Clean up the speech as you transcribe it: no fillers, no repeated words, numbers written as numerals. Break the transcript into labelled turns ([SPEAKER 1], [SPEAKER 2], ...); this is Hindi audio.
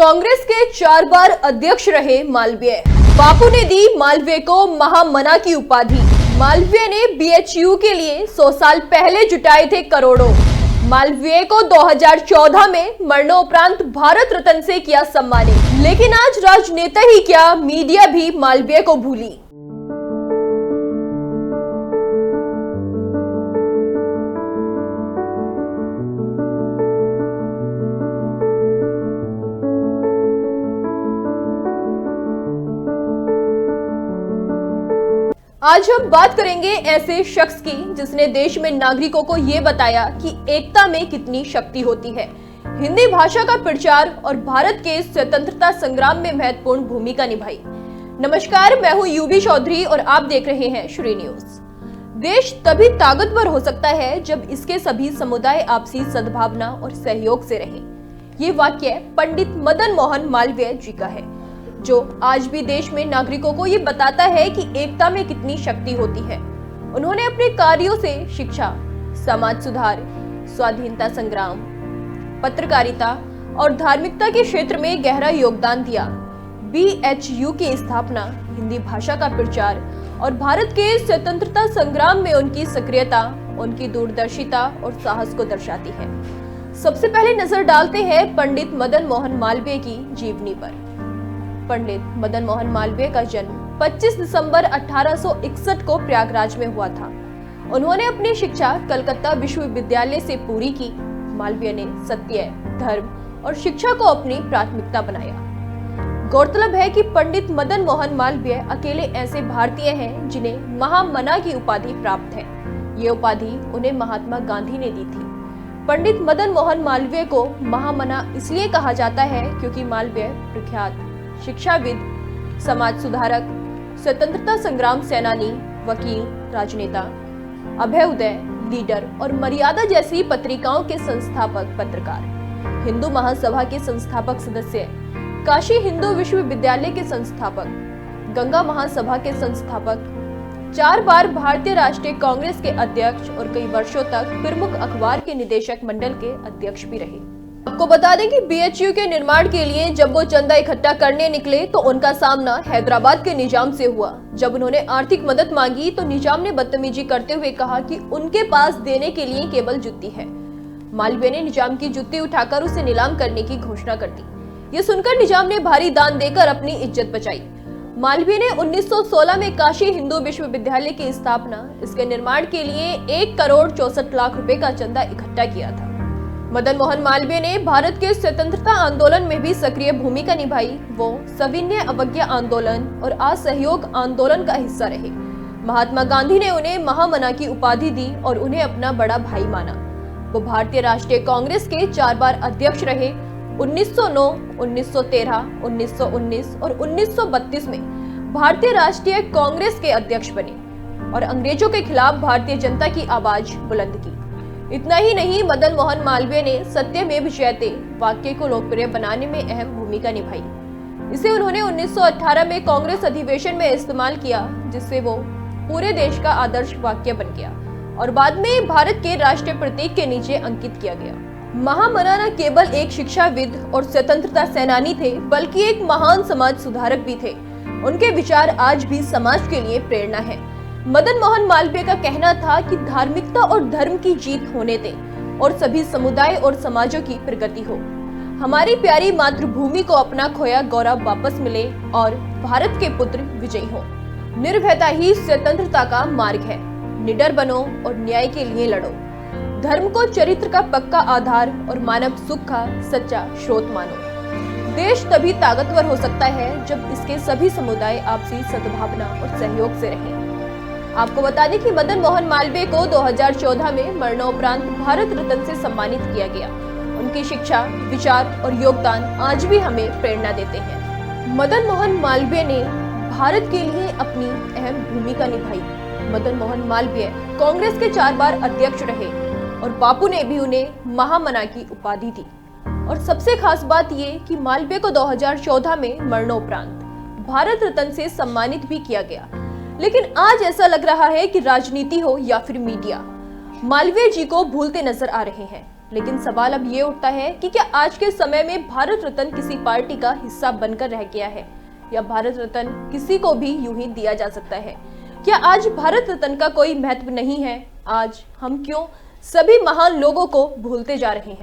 [SPEAKER 1] कांग्रेस के 4 बार अध्यक्ष रहे मालवीय। बापू ने दी मालवीय को महामना की उपाधि। मालवीय ने बीएचयू के लिए 100 साल पहले जुटाए थे करोड़ों। मालवीय को 2014 में मरणोपरांत भारत रत्न से किया सम्मानित। लेकिन आज राजनेता ही क्या, मीडिया भी मालवीय को भूली। आज हम बात करेंगे ऐसे शख्स की जिसने देश में नागरिकों को ये बताया कि एकता में कितनी शक्ति होती है, हिंदी भाषा का प्रचार और भारत के स्वतंत्रता संग्राम में महत्वपूर्ण भूमिका निभाई। नमस्कार, मैं हूं यूबी चौधरी और आप देख रहे हैं श्री न्यूज। देश तभी ताकतवर हो सकता है जब इसके सभी समुदाय आपसी सद्भावना और सहयोग से रहें। ये वाक्य पंडित मदन मोहन मालवीय जी का है, जो आज भी देश में नागरिकों को ये बताता है कि एकता में कितनी शक्ति होती है। उन्होंने अपने कार्यों से शिक्षा, समाज सुधार, स्वाधीनता संग्राम, पत्रकारिता और धार्मिकता के क्षेत्र में गहरा योगदान दिया। बीएचयू की स्थापना, हिंदी भाषा का प्रचार और भारत के स्वतंत्रता संग्राम में उनकी सक्रियता, उनकी दूरदर्शिता और साहस को दर्शाती है। सबसे पहले नजर डालते हैं पंडित मदन मोहन मालवीय की जीवनी पर। पंडित मदन मोहन मालवीय का जन्म 25 दिसंबर 1861 को प्रयागराज में हुआ था। उन्होंने अपनी शिक्षा कलकत्ता विश्वविद्यालय से पूरी की। मालवीय ने सत्य, धर्म और शिक्षा को अपनी प्राथमिकता बनाया। गौरतलब है कि पंडित मदन मोहन मालवीय अकेले ऐसे भारतीय हैं जिन्हें महामना की उपाधि प्राप्त है। ये उपाधि उन्हें महात्मा गांधी ने दी थी। पंडित मदन मोहन मालवीय को महामना इसलिए कहा जाता है क्योंकि मालवीय प्रख्यात शिक्षाविद, समाज सुधारक, स्वतंत्रता संग्राम सेनानी, वकील, राजनेता, अभय उदय, लीडर और मर्यादा जैसी पत्रिकाओं के संस्थापक, पत्रकार, हिंदू महासभा के संस्थापक सदस्य, काशी हिंदू विश्वविद्यालय के संस्थापक, गंगा महासभा के संस्थापक, 4 बार भारतीय राष्ट्रीय कांग्रेस के अध्यक्ष और कई वर्षों तक प्रमुख अखबार के निदेशक मंडल के अध्यक्ष भी रहे। आपको बता दें कि बीएचयू के निर्माण के लिए जब वो चंदा इकट्ठा करने निकले तो उनका सामना हैदराबाद के निजाम से हुआ। जब उन्होंने आर्थिक मदद मांगी तो निजाम ने बदतमीजी करते हुए कहा कि उनके पास देने के लिए केवल जुत्ती है। मालवीय ने निजाम की जुत्ती उठाकर उसे नीलाम करने की घोषणा कर दी। ये सुनकर निजाम ने भारी दान देकर अपनी इज्जत बचाई। मालवीय ने 1916 में काशी हिंदू विश्वविद्यालय की स्थापना, इसके निर्माण के लिए 1 करोड़ 64 लाख रुपए का चंदा इकट्ठा किया था। मदन मोहन मालवीय ने भारत के स्वतंत्रता आंदोलन में भी सक्रिय भूमिका निभाई। वो सविनय अवज्ञा आंदोलन और असहयोग आंदोलन का हिस्सा रहे। महात्मा गांधी ने उन्हें महामना की उपाधि दी और उन्हें अपना बड़ा भाई माना। वो भारतीय राष्ट्रीय कांग्रेस के 4 बार अध्यक्ष रहे। 1909, 1913, 1919 और 1932 में भारतीय राष्ट्रीय कांग्रेस के अध्यक्ष बने और अंग्रेजों के खिलाफ भारतीय जनता की आवाज बुलंद की। इतना ही नहीं, मदन मोहन मालवीय ने सत्यमेव जयते वाक्य को लोकप्रिय बनाने में अहम भूमिका निभाई। इसे उन्होंने 1918 में कांग्रेस अधिवेशन में इस्तेमाल किया, जिससे वो पूरे देश का आदर्श वाक्य बन गया और बाद में भारत के राष्ट्रीय प्रतीक के नीचे अंकित किया गया। महामना न केवल एक शिक्षाविद और स्वतंत्रता सेनानी थे, बल्कि एक महान समाज सुधारक भी थे। उनके विचार आज भी समाज के लिए प्रेरणा है। मदन मोहन मालवीय का कहना था कि धार्मिकता और धर्म की जीत होने दें और सभी समुदाय और समाजों की प्रगति हो। हमारी प्यारी मातृभूमि को अपना खोया गौरव वापस मिले और भारत के पुत्र विजयी हो। निर्भयता ही स्वतंत्रता का मार्ग है। निडर बनो और न्याय के लिए लड़ो। धर्म को चरित्र का पक्का आधार और मानव सुख का सच्चा स्रोत मानो। देश तभी ताकतवर हो सकता है जब इसके सभी समुदाय आपसी सद्भावना और सहयोग से रहें। आपको बता दें कि मदन मोहन मालवीय को 2014 में मरणोपरांत भारत रत्न से सम्मानित किया गया। उनकी शिक्षा, विचार और योगदान आज भी हमें प्रेरणा देते हैं। मदन मोहन मालवीय ने भारत के लिए अपनी अहम भूमिका निभाई। मदन मोहन मालवीय कांग्रेस के 4 बार अध्यक्ष रहे और बापू ने भी उन्हें महामना की उपाधि दी। और सबसे खास बात ये कि मालवीय को 2014 में मरणोपरांत भारत रत्न से सम्मानित भी किया गया। लेकिन आज ऐसा लग रहा है कि राजनीति हो या फिर मीडिया, मालवीय जी को भूलते नजर आ रहे हैं। लेकिन सवाल अब ये उठता है कि क्या आज के समय में भारत रत्न किसी पार्टी का हिस्सा बनकर रह गया है, या भारत रत्न किसी को भी यूं ही दिया जा सकता है? क्या आज भारत रत्न का कोई महत्व नहीं है? आज हम क्यों सभी महान लोगों को भूलते जा रहे हैं?